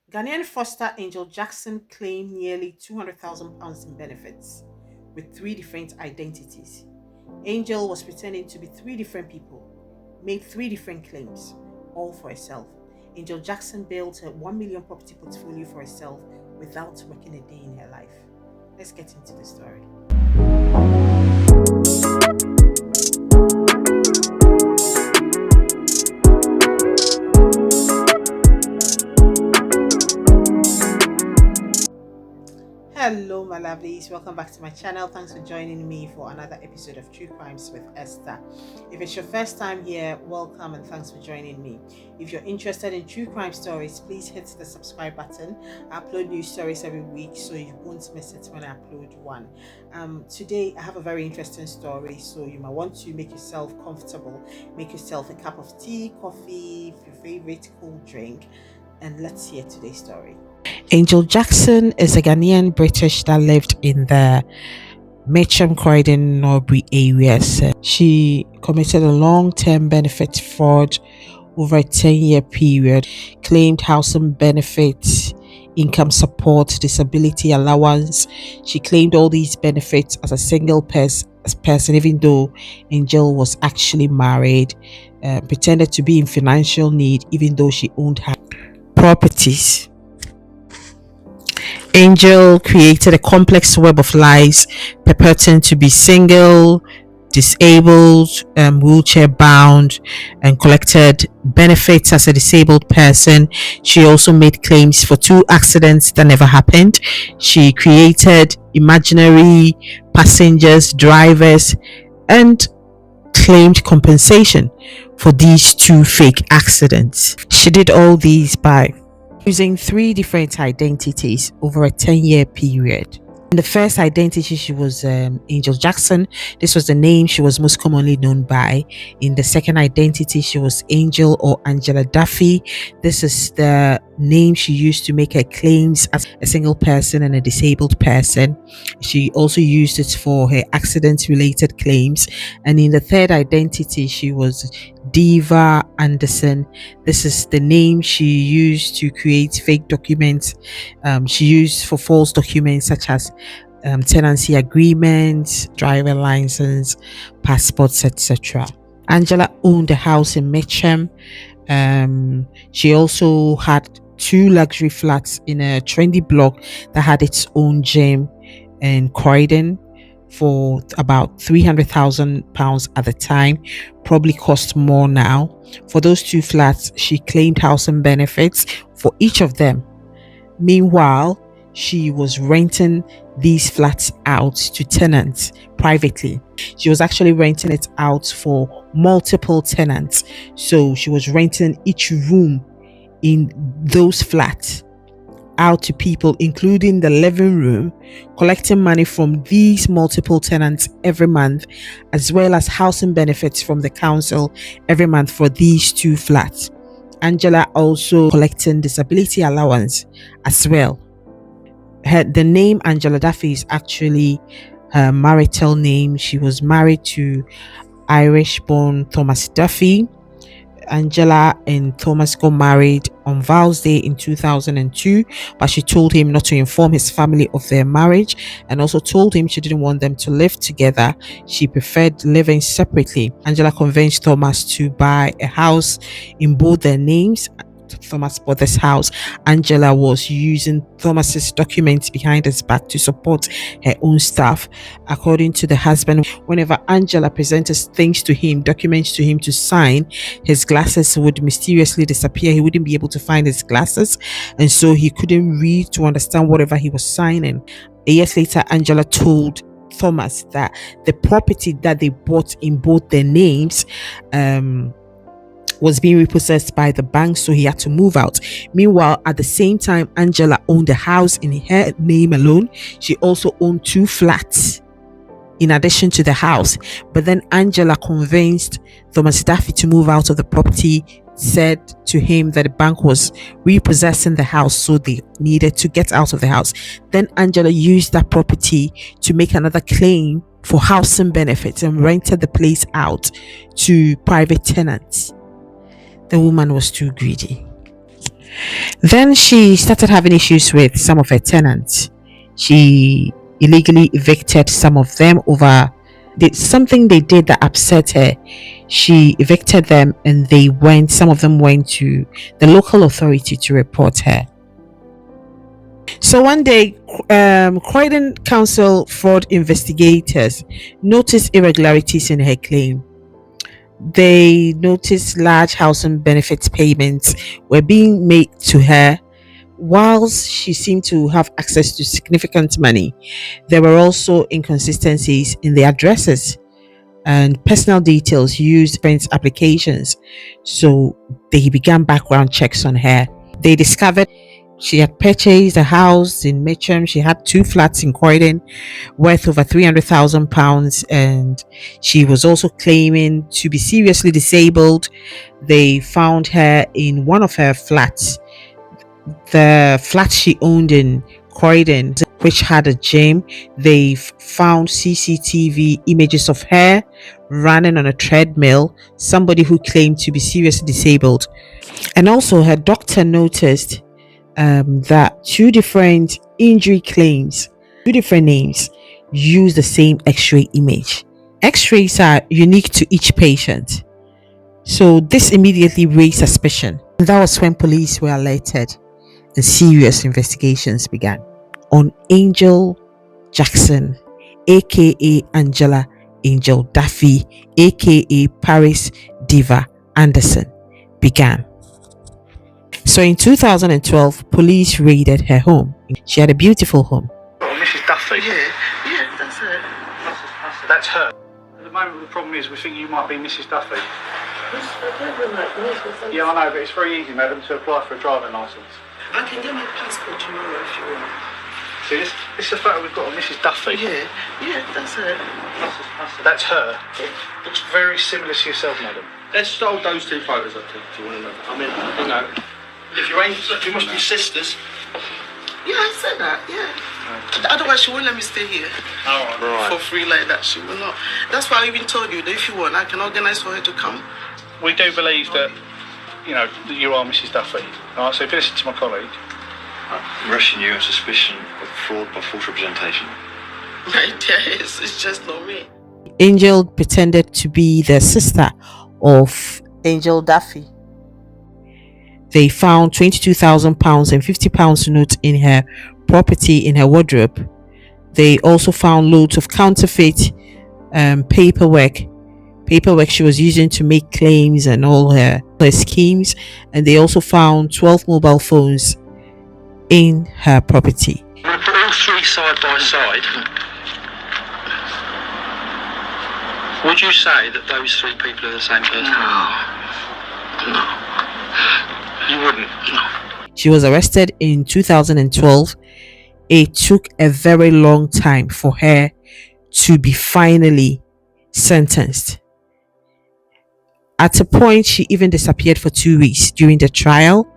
Ghanaian Foster Angel Jackson claimed nearly £200,000 in benefits with three different identities. Angel was pretending to be three different people, made three different claims, all for herself. Angel Jackson built a 1 million property portfolio for herself without working a day in her life. Let's get into the story. Hello, my lovelies. Welcome back to my channel. Thanks for joining me for another episode of True Crimes with Esther. If it's your first time here, welcome and thanks for joining me. If you're interested in true crime stories, please hit the subscribe button. I upload new stories every week, so you won't miss it when I upload one. Today, I have a very interesting story, so you might want to make yourself comfortable. Make yourself a cup of tea, coffee, your favorite cool drink, and let's hear today's story. Angel Jackson is a Ghanaian British that lived in the Mitcham, Croydon, Norbury areas. She committed a long-term benefit fraud over a 10-year period, claimed housing benefits, income support, disability allowance. She claimed all these benefits as a single person, even though Angel was actually married, pretended to be in financial need, even though she owned her properties. Angel created a complex web of lies, purporting to be single, disabled, wheelchair bound, and collected benefits as a disabled person. She also made claims for two accidents that never happened. She created imaginary passengers, drivers, and claimed compensation for these two fake accidents. She did all these by using three different identities over a 10-year period. In the first identity, she was Angel Jackson. This was the name she was most commonly known by. In the second identity, she was Angel or Angela Duffy. This is the name she used to make her claims as a single person and a disabled person. She also used it for her accident-related claims. And in the third identity, she was Diva Anderson. This is the name she used to create fake documents. She used for false documents such as tenancy agreements, driver license, passports, etc. Angela owned a house in Mitcham. She also had two luxury flats in a trendy block that had its own gym in Croydon for about £300,000 at the time, probably cost more now. For those two flats, she claimed housing benefits for each of them. Meanwhile, she was renting these flats out to tenants privately. She was actually renting it out for multiple tenants. So she was renting each room in those flats out to people, including the living room, collecting money from these multiple tenants every month, as well as housing benefits from the council every month for these two flats. Angela also collecting disability allowance as well. The name Angela Duffy is actually her marital name. She was married to Irish-born Thomas Duffy. Angela and Thomas got married on Val's Day in 2002, but she told him not to inform his family of their marriage, and also told him she didn't want them to live together. She preferred living separately. Angela convinced Thomas to buy a house in both their names. Thomas bought this house. Angela was using Thomas's documents behind his back to support her own staff. According to the husband, whenever Angela presented things to him, documents to him to sign, his glasses would mysteriously disappear. He wouldn't be able to find his glasses, and so he couldn't read to understand whatever he was signing. A year later, Angela told Thomas that the property that they bought in both their names was being repossessed by the bank, so he had to move out. Meanwhile, at the same time, Angela owned a house in her name alone. She also owned two flats in addition to the house. But then Angela convinced Thomas Duffy to move out of the property, said to him that the bank was repossessing the house, so they needed to get out of the house. Then Angela used that property to make another claim for housing benefits and rented the place out to private tenants. The woman was too greedy. Then she started having issues with some of her tenants. She illegally evicted some of them over something they did that upset her. She evicted them and some of them went to the local authority to report her. So one day, Croydon Council fraud investigators noticed irregularities in her claim. They noticed large housing benefits payments were being made to her. Whilst she seemed to have access to significant money, there were also inconsistencies in the addresses and personal details used in applications. So they began background checks on her. They discovered she had purchased a house in Mitcham. She had two flats in Croydon worth over £300,000, and she was also claiming to be seriously disabled. They found her in one of her flats, the flat she owned in Croydon, which had a gym. They found CCTV images of her running on a treadmill, somebody who claimed to be seriously disabled. And also, her doctor noticed that two different injury claims, two different names, use the same x-ray image. X-rays are unique to each patient. So this immediately raised suspicion. And that was when police were alerted and serious investigations began on Angel Jackson, aka Angela Angel Duffy, aka Paris Diva Anderson, began. So in 2012, police raided her home. She had a beautiful home. Oh, Mrs. Duffy? Yeah, that's her. That's her. At the moment, the problem is we think you might be Mrs. Duffy. Yeah, I know, but it's very easy, madam, to apply for a driving licence. I can get my passport tomorrow if you want. See, this is a photo we've got of Mrs. Duffy. Yeah, that's her. That's her. It looks very similar to yourself, madam. Let's hold those two photos up to one another. I mean, you know, if you must be sisters. Yeah, I said that, yeah. Otherwise, she won't let me stay here. Right. For free like that. She will not. That's why I even told you that if you want, I can organise for her to come. We do believe that, you know, that you are Mrs. Duffy. All right, so if you listen to my colleague. I'm arresting you on suspicion of fraud by false representation. My dear, it's just not me. Angel pretended to be the sister of Angel Duffy. They found £22,000 and £50 notes in her property in her wardrobe. They also found loads of counterfeit paperwork she was using to make claims and all her schemes. And they also found 12 mobile phones in her property. I'm going to put all three side by side. Would you say that those three people are the same person? No. You wouldn't? No. She was arrested in 2012. It took a very long time for her to be finally sentenced. At a point, she even disappeared for 2 weeks during the trial.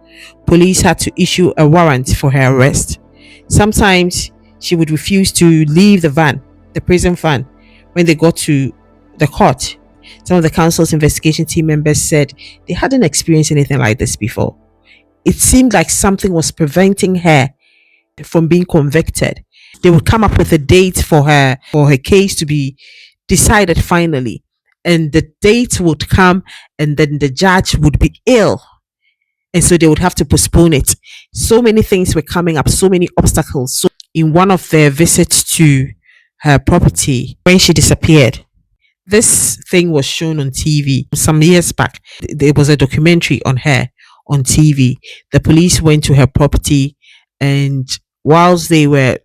Police had to issue a warrant for her arrest. Sometimes she would refuse to leave the prison van, when they got to the court. Some of the council's investigation team members said they hadn't experienced anything like this before. It seemed like something was preventing her from being convicted. They would come up with a date for her case to be decided finally, and the date would come and then the judge would be ill, and so they would have to postpone it. So many things were coming up, so many obstacles. So in one of their visits to her property, when she disappeared, this thing was shown on TV some years back. There was a documentary on her on TV. The police went to her property, and whilst they were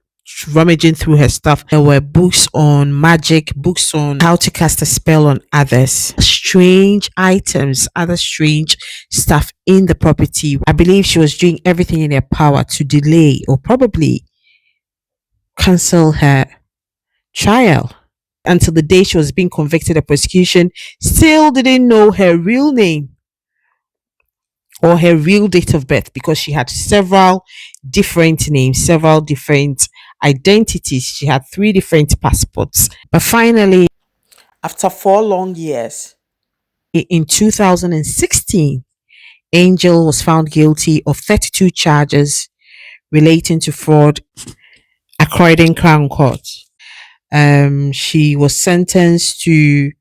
rummaging through her stuff, there were books on magic, books on how to cast a spell on others, strange items, other strange stuff in the property. I believe she was doing everything in her power to delay or probably cancel her trial. Until the day she was being convicted, the prosecution still didn't know her real name or her real date of birth, because she had several different names, several different identities. She had 3 different passports. But finally, after 4 long years, in 2016, Angel was found guilty of 32 charges relating to fraud at Croydon Crown Court. She was sentenced to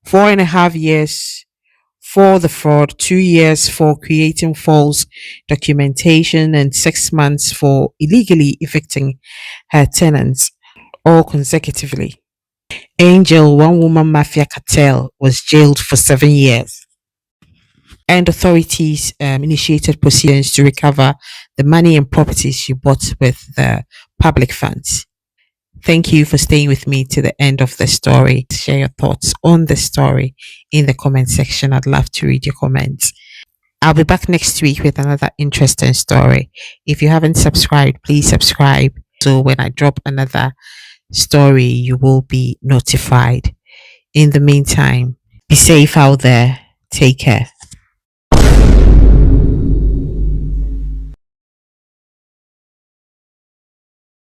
4.5 years for the fraud, 2 years for creating false documentation, and 6 months for illegally evicting her tenants, all consecutively. Angel, one woman mafia cartel, was jailed for 7 years, and authorities initiated proceedings to recover the money and properties she bought with the public funds. Thank you for staying with me to the end of the story. Share your thoughts on the story in the comment section. I'd love to read your comments. I'll be back next week with another interesting story. If you haven't subscribed, please subscribe. So when I drop another story, you will be notified. In the meantime, be safe out there. Take care.